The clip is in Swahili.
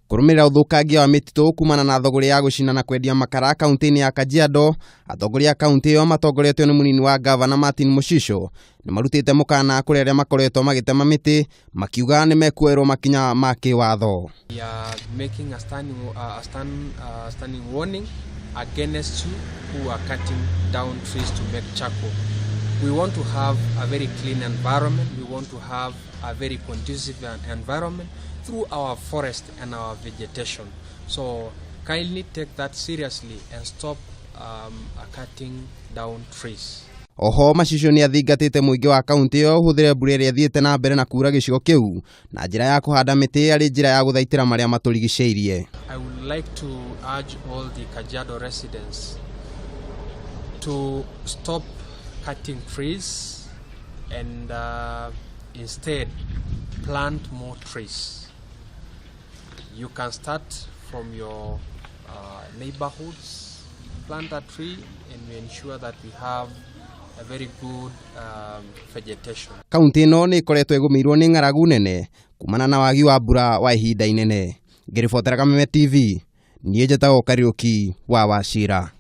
Kurumirira uthukangia wa mititu kumana na thoguri ya gucina na kwendia makara kaunti-ini ya Kajiado, atongoria kaunti iyo matongoretio ni Munini wa ngavana Martin Moshisho ni marutite mukana kuri aria makoretwo magitema miti makiuga ni mekuerwo makinya ma kiwatho. We are making a standing warning against you who are cutting down trees to make charcoal. We want to have a very clean environment. We want to have a very conducive environment through our forest and our vegetation. So kindly take that seriously and stop cutting down trees. Oho Moshisho ni athingatite muingi wa kaunti iyo huthire mbura iria thiete na mbere na kura gicigo kiu na njira ya kuhanda miti ari njira ya guthaitira maria maturigiceirie. I would like to urge all the Kajiado residents to stop cutting trees and instead plant more trees. You can start from your neighborhoods, plant a tree, and we ensure that we have a very good vegetation. Kaunti ino ni ikoretwo igumirwo ni ng'aragu nene kumana na waagi wa mbura wa ihinda inene. Ngiribotera Kameme TV, niĩ njĩtagwo Kariuki wa Wachira.